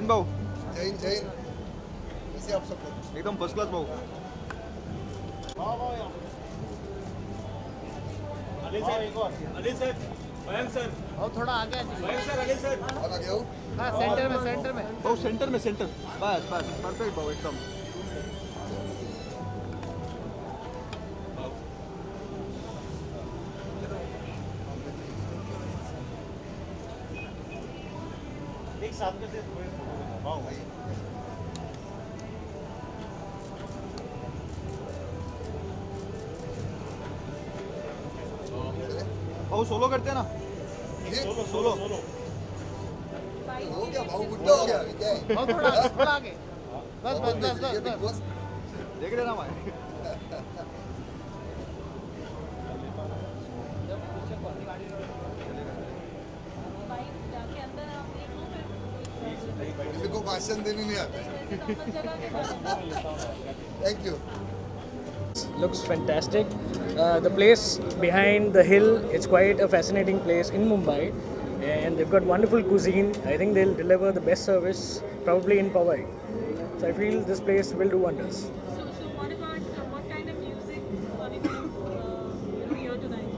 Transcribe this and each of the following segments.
हिंद भाऊ. जैन जैन कैसे आप सब लोग? एकदम फर्स्ट क्लास भाऊ. अनिल सर एक और अनिल सर मयंक सर और थोड़ा आगे मयंक सर अनिल सर और आगे हो? हाँ सेंटर में भाऊ सेंटर में सेंटर. बस बस परफेक्ट भाऊ एकदम. एक साथ में से वाह भाई भाऊ सोलो करते हैं ना. ये सोलो सोलो सोलो हो गया भाऊ बुड्ढा हो गया अभी क्या है? और थोड़ा आगे बस बस बस ये बस बिग बस बॉस देख रहे ना भाई. किसी को भाषण देने नहीं आता thank you Looks fantastic. The place behind the hill, it's quite a fascinating place in Mumbai, and they've got wonderful cuisine. I think they'll deliver the best service probably in Powai. So I feel this place will do wonders. So what about what kind of music are we going to hear tonight?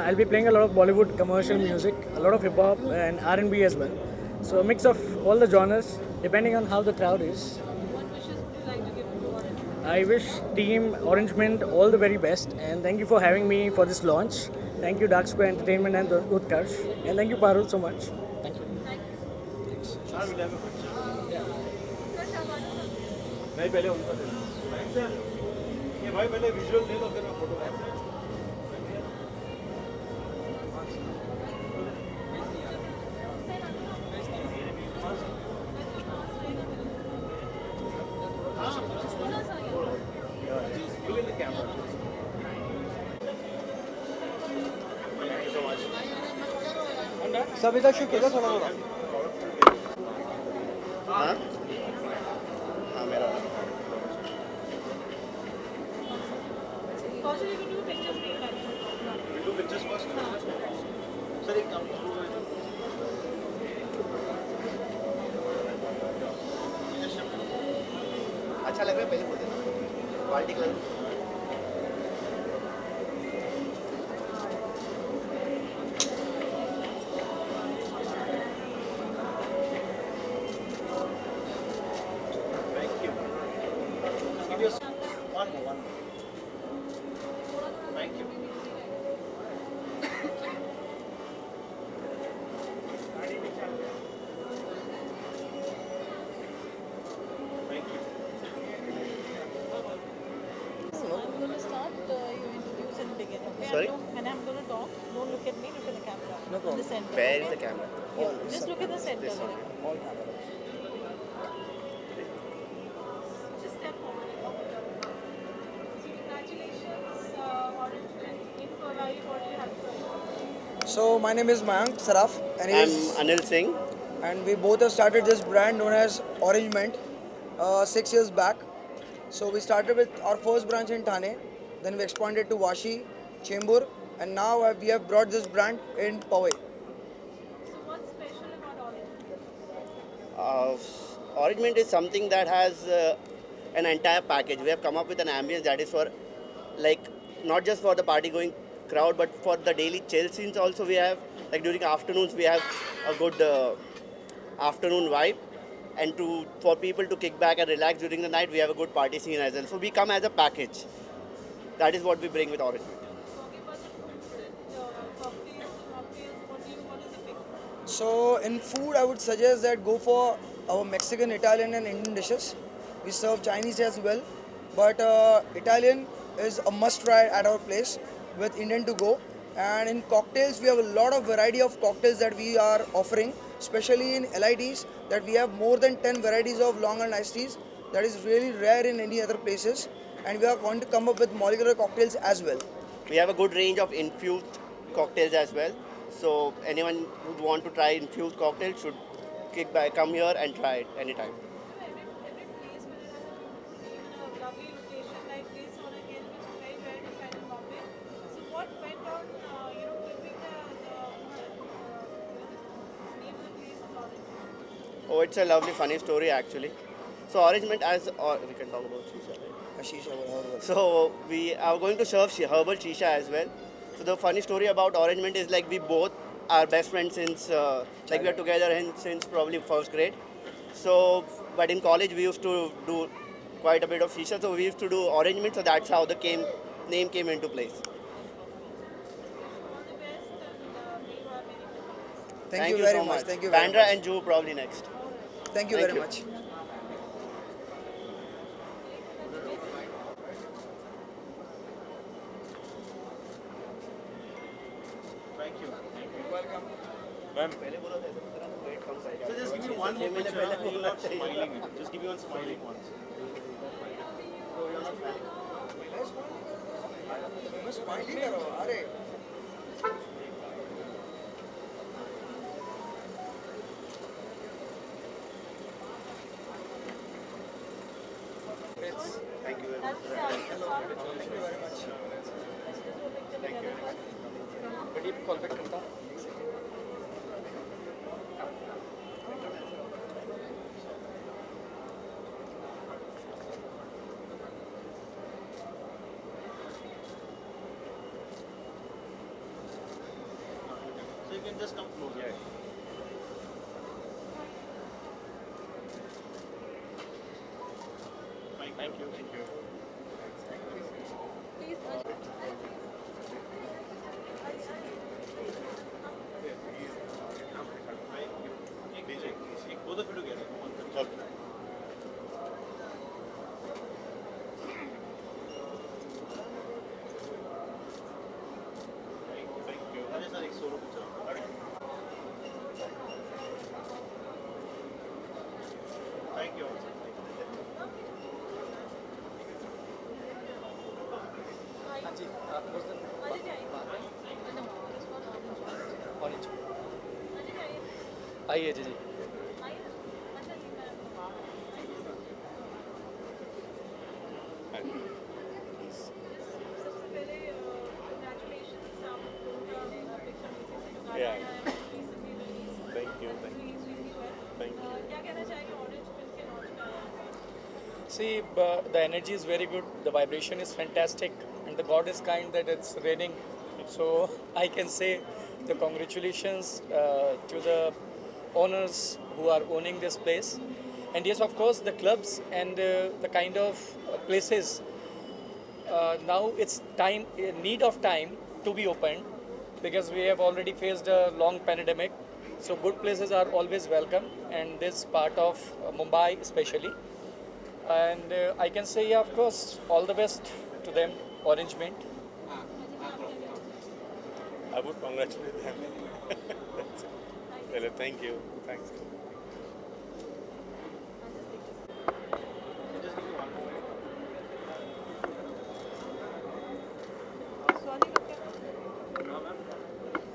I'll be playing a lot of Bollywood commercial music, a lot of hip hop and R&B as well. So a mix of all the genres, depending on how the crowd is. What wishes would you like to give to Orange? I wish Team Orange Mint all the very best, and thank you for having me for this launch. Thank you Dark Square Entertainment and Utkarsh, and thank you Parul so much. Thank you. चार मिला में नहीं पहले उनका दे Mayank sir ये भाई पहले visual दे दो फिर मैं photo खींचूंगा look at the camera thank you so much सब इधर शिफ्ट होगा थोड़ा थोड़ा. हाँ हाँ मेरा Also, you can do pictures being like we'll do pictures first sir एक काम अच्छा लग रहा है पहले बोल देना quality colour Thank you. Just give us one more. Thank you. Thank you. I'm going to start you introduce and begin. Okay? Sorry? When I'm going to talk, don't look at me, look at the camera. No problem. In the center. Where is okay? the camera? Yeah, just look at the center. This one. All cameras. Just step forward. So congratulations, Orange Mint in Powai. What do you have to say? So my name is Mayank Saraf, and he I'm is, Anil Singh. and we both have started this brand known as Orange Mint 6 years back. So we started with our first branch in Thane, then we expanded to Vashi, Chembur, and now we have brought this brand in Powai. So what's special about Orange? Orange Mint is something that has an entire package. We have come up with an ambience that is for, like, not just for the party going crowd, but for the daily chill scenes also. We have, like, during afternoons, we have a good afternoon vibe. And for people to kick back and relax during the night, we have a good party scene as well. So we come as a package. That is what we bring with Orange Mint. Talking about the food and cocktails, what is the pick? So in food, I would suggest that go for our Mexican, Italian, and Indian dishes. We serve Chinese as well, but Italian is a must-try at our place with Indian to go. And in cocktails, we have a lot of variety of cocktails that we are offering, especially in LITs, that we have more than 10 varieties of long and iced teas. That is really rare in any other places. And we are going to come up with molecular cocktails as well. We have a good range of infused cocktails as well. So anyone who want to try infused cocktails should kick back, come here and try it anytime. Every place will have a lovely location like this or again which is very rare to find in Bombay. So what went on, bringing the name of the place is Orange? Oh, it's a lovely, funny story actually. So arrangement as or we can talk about shisha. Right? Ashish, our So we are going to serve herbal shisha as well. So the funny story about arrangement is like we both are best friends since like we are together since probably first grade. So but in college we used to do quite a bit of shisha. So we used to do arrangement. So that's how the name came into place. All the best and may you have many more. Thank you very so much. Thank you very Bandra much. and Juhu probably next. Thank you Thank very you. much. So just give me one more picture. You're not smiling. Just give me one smiling once. Smiley करो अरे Thank you very much. Thank you very much. बड़ी contact करता हूँ So you can just come close. Yeah. Thank you. Thank you. Please. Both of you together. Okay. Thank you. अरे sir एक solo picture. Thank you. आइए जी जी Yeah. Thank you. Thank you. Thank you. क्या कहना चाहेंगे orange film के launch पे आया है? See, the energy is very good, the vibration is fantastic, and the God is kind that it's raining. So I can say the congratulations to the owners who are owning this place. And yes, of course, the clubs and the kind of places. Now it's time, need of time to be opened because we have already faced a long pandemic. So good places are always welcome, and this part of Mumbai especially. And I can say, yeah, of course, all the best to them, Orange Mint. I would congratulate them. That's it. Well, thank you. Thanks. Swati का क्या?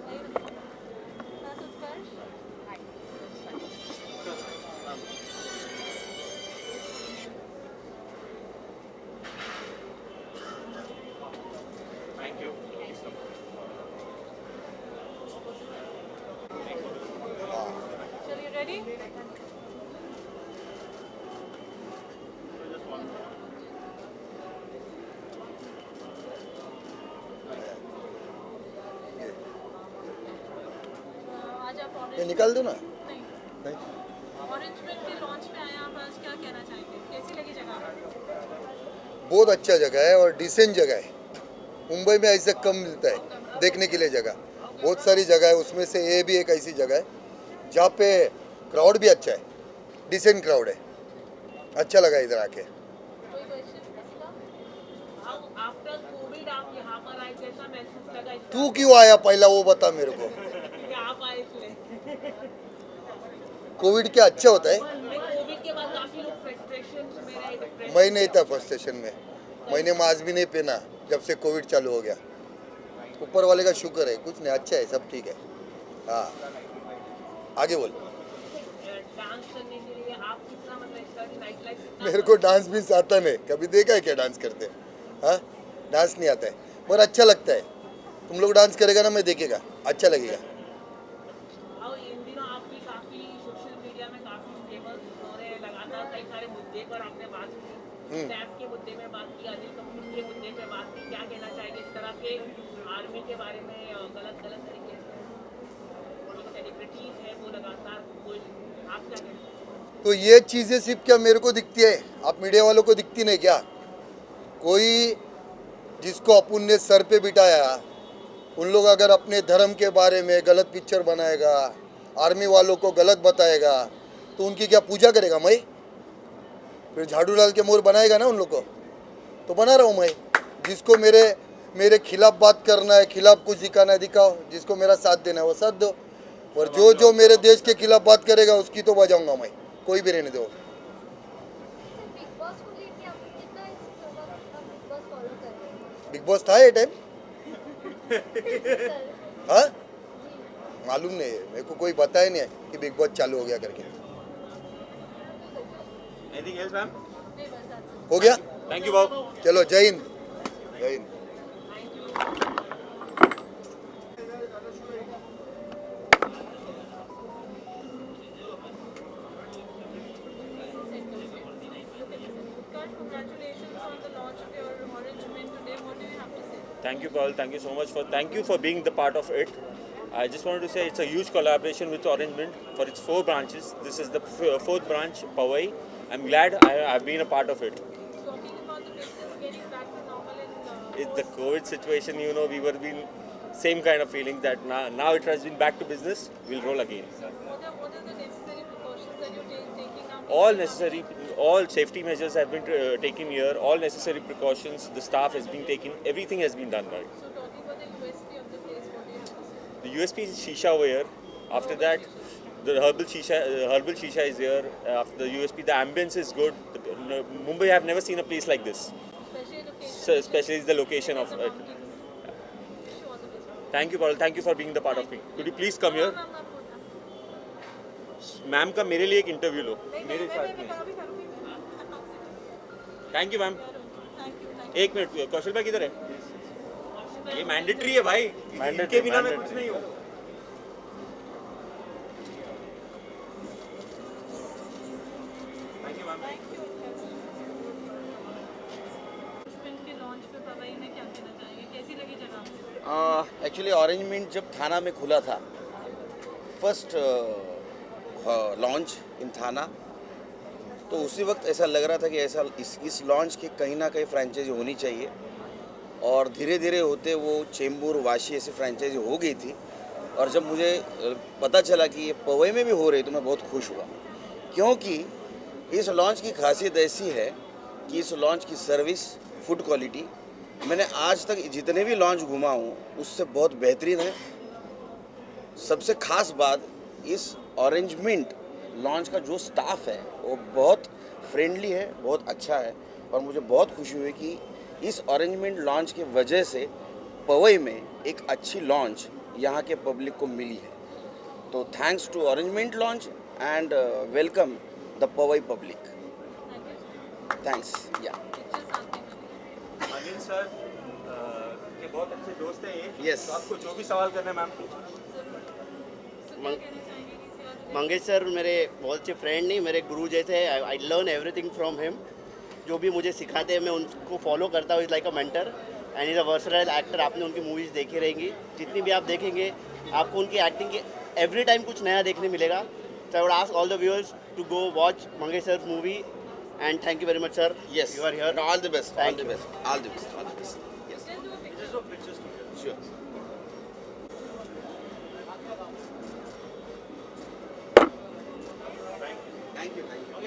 नहीं रखा। that's Utkarsh. Thank you. चलिए ready? Just one more. आज आप ये orange निकाल दो ना नहीं नहीं ऑरेंज फिल्म के लॉन्च पे आए हैं आप आज क्या कहना चाहेंगे कैसी लगी जगह बहुत अच्छा जगह है और डिसेंट जगह है मुंबई में ऐसा कम मिलता है देखने के लिए जगह बहुत सारी जगह है उसमें से ये भी एक ऐसी जगह है जहाँ पे क्राउड भी अच्छा है डिसेंट क्राउड है अच्छा लगा इधर आके कोई क्वेश्चन आफ्टर कोविड आप यहाँ पर आए कैसा महसूस लगा इस तू क्यों आया पहला वो बता मेरे को कि आप आए इसलिए कोविड क्या अच्छा होता है कोविड के बाद काफी लोग फ्रस्ट्रेशन में रहे डिप्रेशन मैं नहीं था फर्स्ट स्टेशन में मैंने मास्क भी नहीं पहना जब से कोविड चालू हो गया ऊपर वाले का शुक्र है कुछ नहीं अच्छा है सब ठीक है हाँ आगे बोल डांस करने के लिए आप कितना मतलब इस तरह की नाइट लाइफ मेरे को डांस भी आता नहीं कभी देखा है क्या डांस करते हाँ डांस नहीं आता है पर अच्छा लगता है तुम लोग डांस करेगा ना मैं देखेगा अच्छा लगेगा और इन दिनों आप भी काफी सोशल मीडिया में काफी मुद्दे पर आपने बात की, स्टैफ के मुद्दे में बात की, अनिल कपूर के मुद्दे पे बात की, क्या कहना चाहेंगे इस तरह के आर्मी के बारे में गलत तरीके से जो सेलिब्रिटीज है वो लगातार कोई, आप क्या कहते हैं? तो ये चीज़ें सिर्फ क्या मेरे को दिखती है, आप मीडिया वालों को दिखती नहीं क्या? कोई जिसको अपन ने सर पे बिठाया, उन लोग अगर अपने धर्म के बारे में गलत पिक्चर बनाएगा, आर्मी वालों को गलत बताएगा, तो उनकी क्या पूजा करेगा मैं? फिर झाड़ू डाल के मोर बनाएगा ना उन लोग को, तो बना रहा हूँ मैं। जिसको मेरे खिलाफ बात करना है, खिलाफ कुछ दिखाना है दिखाओ, जिसको मेरा साथ देना है वो साथ दो, और जो मेरे देश के खिलाफ बात करेगा उसकी तो बजाऊंगा मैं, कोई भी रहने दो। बिग बॉस था ये टाइम? हाँ, मालूम नहीं है मेरे को, कोई बताया नहीं है कि बिग बॉस चालू हो गया करके। Anything else, ma'am? हो गया? Thank you, Bob. चलो जय हिंद, जय Hind. Congratulations on the launch of your Orange Mint today. What do you have to say? Thank you, Paul. Thank you so much thank you for being the part of it. I just wanted to say it's a huge collaboration with Orange Mint for its 4 branches. This is the 4th branch, Powai. I'm glad I've been a part of it. Talking about the business getting back to normal in It's the COVID situation, we were been same kind of feeling that now it has been back to business. We'll roll again. what are the necessary precautions that you're taking now? All safety measures have been taken here. All necessary precautions. The staff has been taken. Everything has been done right. So talking about the USP of the place, what do you have to say? The USP is shisha over here. After that, the herbal shisha is here. After the USP, the ambience is good. Mumbai, I have never seen a place like this. Especially location. So especially the location of it. Wish you all the best. Thank you, Paul. Thank you for being the part of me. Could you please come here? Ma'am का मेरे लिए एक interview लो मेरे साथ में। Thank you ma'am. एक minute, कौशल भाई किधर है? ये मैंडेटरी है भाई, इनके बिना मैं कुछ नहीं हूँ। Thank you ma'am. के लॉन्च पे पवई में क्या कहना चाहेंगे, कैसी लगी जगह? एक्चुअली ऑरेंज मिंट जब थाना में खुला था, फर्स्ट लॉन्च इन थाना, तो उसी वक्त ऐसा लग रहा था कि ऐसा इस लॉन्च की कहीं ना कहीं फ्रेंचाइजी होनी चाहिए, और धीरे धीरे होते वो चेंबूर, वाशी ऐसी फ्रेंचाइजी हो गई थी। और जब मुझे पता चला कि ये पवई में भी हो रही तो मैं बहुत खुश हुआ, क्योंकि इस लॉन्च की खासियत ऐसी है कि इस लॉन्च की सर्विस, फूड क्वालिटी, मैंने आज तक जितने भी लॉन्च घुमा हूँ उससे बहुत बेहतरीन है। सबसे खास बात, इस ऑरेंज मिंट लॉन्च का जो स्टाफ है वो बहुत फ्रेंडली है, बहुत अच्छा है, और मुझे बहुत खुशी हुई कि इस ऑरेंज मिंट लॉन्च की वजह से पवई में एक अच्छी लॉन्च यहाँ के पब्लिक को मिली है। तो thanks to orange mint launch and welcome the Powai public. Thanks. या अनिल सर के बहुत अच्छे दोस्त हैं ये। Yes. तो आपको जो भी सवाल करना है मैम पूछो। मंगेश सर मेरे बहुत अच्छे फ्रेंड नहीं, मेरे गुरु जैसे हैं। I learn everything from him. जो भी मुझे सिखाते हैं मैं उनको फॉलो करता हूँ। Is like a mentor and is a versatile actor. आपने उनकी मूवीज़ देखी रहेंगी, जितनी भी आप देखेंगे आपको उनकी एक्टिंग के एवरी टाइम कुछ नया देखने मिलेगा। So I would ask all the viewers to go watch Mangesh sir movie and thank you very much sir. Yes. You are here. All the best. Thank all the you. best. All the best. All the best. Sure. Thank you. Thank you.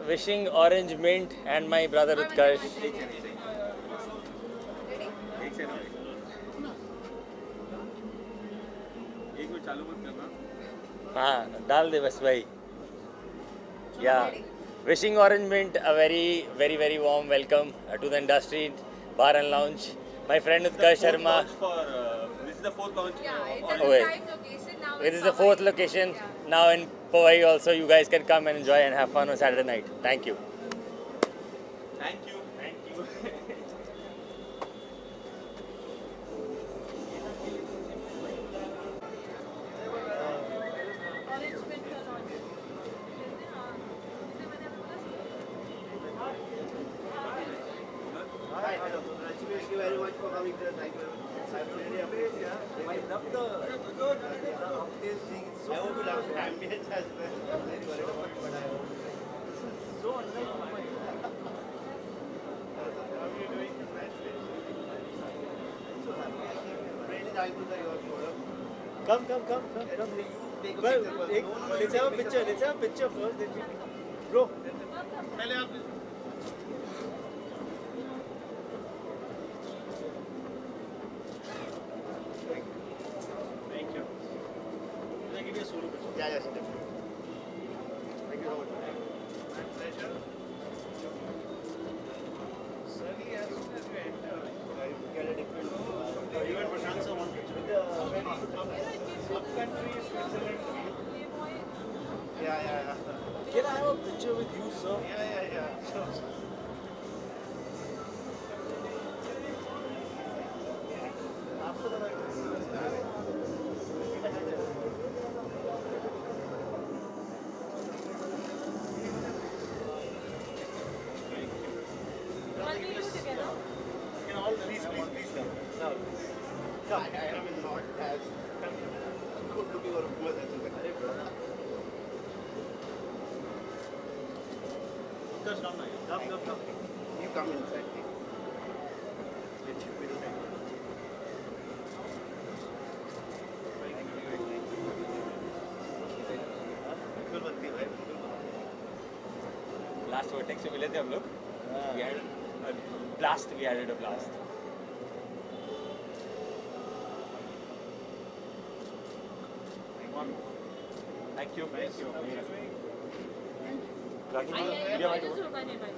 Wishing Orange Mint and my brother Utkarsh. हाँ डाल दे बस भाई. Yeah, wishing Orange Mint a very warm welcome to the industry bar and lounge. My friend Utkarsh Sharma. This is the fourth launch. Oh, wait. This is the fourth location. Now in Powai also, you guys can come and enjoy and have fun on Saturday night. Thank you. Thank you. Orange winter launch. Thank you very much for coming here. Thank you. I really appreciate it. I love the uphill thing. I hope you love the ambience as well. I'm very worried about it, but I hope. This is so unlike Mumbai. How are you doing? So happy. Really thankful that you are here. Come. Well, let's have a picture. Let's have a picture first. Then we bro. पहले आप Yeah, definitely. Thank you so much. My pleasure. Sunny, as soon as you enter, get a different. You and Prashant sir want picture with the very upcountry Switzerland feel. Yeah. Can I have a picture with you, sir? Yeah. Sure. After that, What do you do together? you can all please come. No. Come. I am not as good looking or poor as you. Arey brother. Just come. You come inside. Let you be the same. Last vertex से मिले थे हम लोग. We had a blast. Thank you. I just hope I never.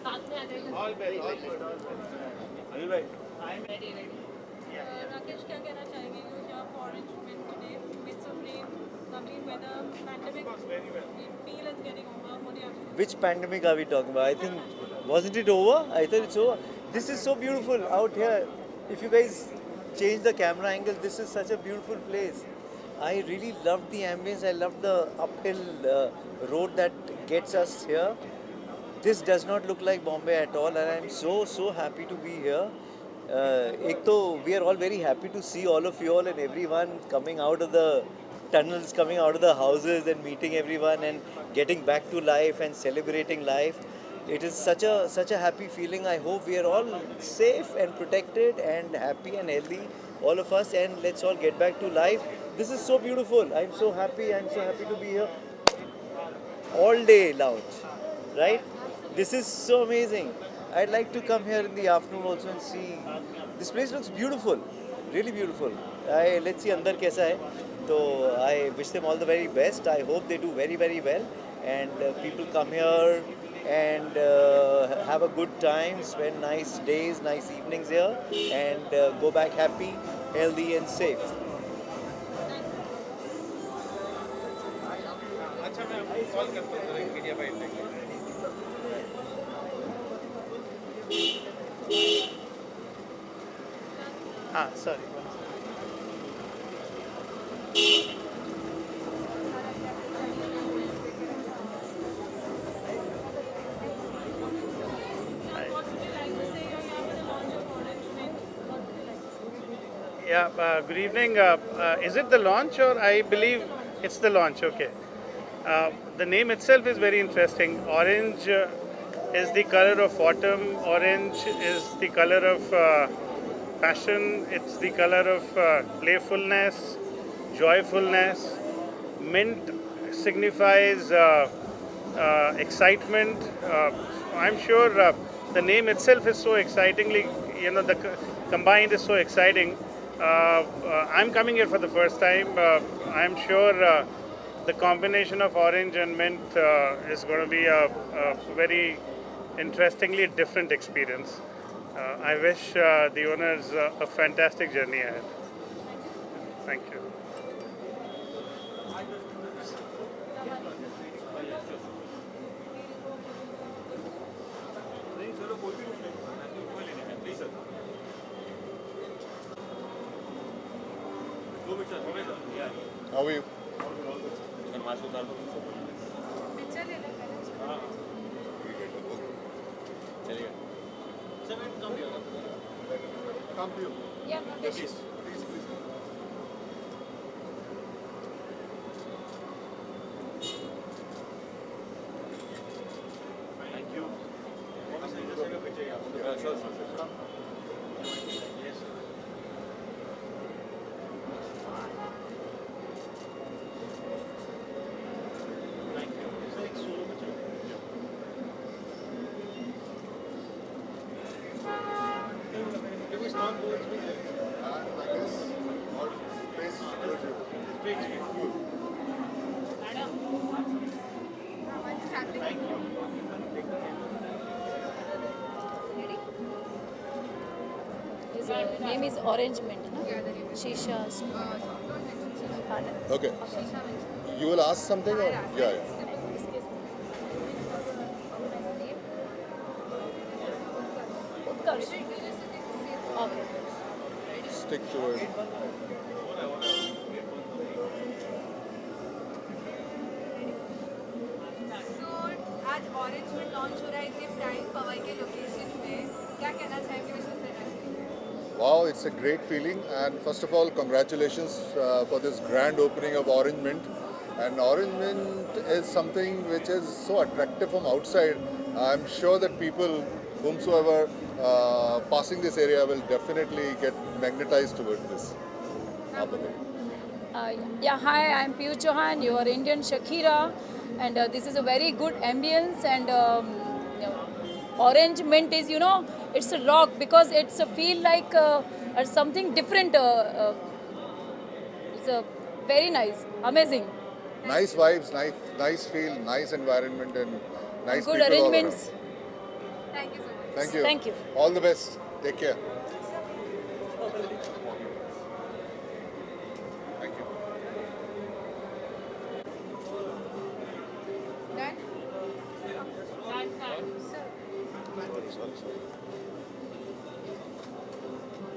साथ में आ जाएगा. All good. Anil भाई. Ready. Rakesh, क्या कहना चाहेंगे? You have Orange Mint today with some rain, lovely weather, pandemic. You feel it's getting over. What do you have to say? Which pandemic are we talking about? I think, wasn't it over? I thought it's over. This is so beautiful out here. If you guys change the camera angle, this is such a beautiful place. I really loved the ambience. I loved the uphill road that gets us here. This does not look like Bombay at all, and I'm so happy to be here. एक तो we are all very happy to see all of you all and everyone coming out of the tunnels, coming out of the houses and meeting everyone and getting back to life and celebrating life. It is such a happy feeling. I hope we are all safe and protected and happy and healthy, all of us, and let's all get back to life. This is so beautiful. I'm so happy to be here. All day lounge, right? This is so amazing. I'd like to come here in the afternoon also and see. This place looks beautiful, really beautiful. Let's see अंदर कैसा है. So I wish them all the very best. I hope they do very well, and people come here and have a good time, spend nice days, nice evenings here, and go back happy, healthy, and safe. अच्छा मैं आपको call करता हूँ एक media bite लेके. हाँ sorry. What would you like to say? You're here for the launch of Orange Mint. What would you like to say? Yeah, good evening. Is it the launch or I believe it's the launch? Okay. The name itself is very interesting. Orange is the color of autumn. Orange is the color of passion. It's the color of playfulness, joyfulness. Mint signifies excitement. I'm sure the name itself is so excitingly, the combined is so exciting. I'm coming here for the first time. I'm sure the combination of orange and mint is going to be a very interestingly different experience. I wish the owners a fantastic journey ahead. Thank you. How are you? Come to you. Yeah, Please. His name is Orange Mint, no? Shisha. Okay. You will ask something or? Yeah. Utkarsh. Okay. Stick to it. So आज orange में launch हो रहा है इतने prime पवाई के location में क्या कहना चाहेंगे विशेष से? Wow, it's a great feeling, and first of all, congratulations for this grand opening of Orange Mint. And Orange Mint is something which is so attractive from outside. I'm sure that people, whomsoever passing this area, will definitely get magnetized towards this. Yeah, hi, I'm Piyush Chauhan, your Indian Shakira, and this is a very good ambience. And Orange Mint is, you know, it's a rock because it's a feel like something different. It's a very nice, amazing. Nice vibes, nice feel, nice environment, and nice Good people all arrangements. around. Thank you so much. Thank you. Thank you. All the best. Take care. Thank you. Done? Done. Sir. Sorry.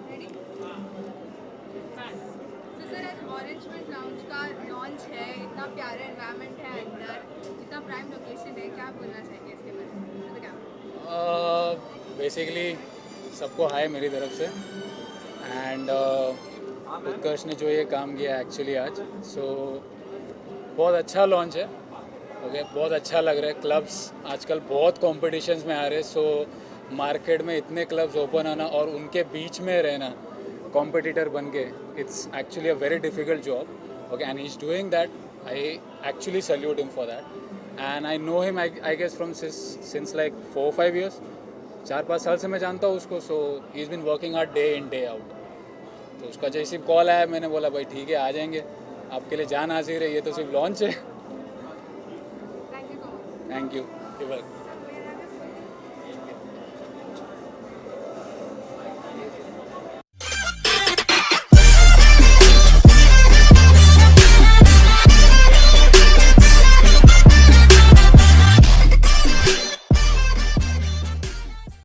Ready? So sir, आज orange mint lounge का launch है, इतना प्यारा environment है अंदर, इतना prime location है, क्या बोलना चाहेंगे इसके बारे में? तो क्या? बेसिकली सबको हाय मेरी तरफ से एंड उत्कर्ष ने जो ये काम किया एक्चुअली आज बहुत अच्छा लॉन्च है. ओके, बहुत अच्छा लग रहा है. क्लब्स आजकल बहुत कॉम्पिटिशन्स में आ रहे हैं, मार्केट में इतने क्लब्स ओपन आना और उनके बीच में रहना कॉम्पिटिटर बन के, it's actually a very difficult job. Okay, and he is doing that. I actually salute him for that. And I know him I guess from since like 4-5 years. 4-5 साल से मैं जानता हूँ उसको. So he is been working hard day in day out. तो उसका जैसे call आया मैंने बोला भाई ठीक है आ जाएंगे, आपके लिए जान हाजिर है, ये तो सिर्फ लॉन्च है. Thank you.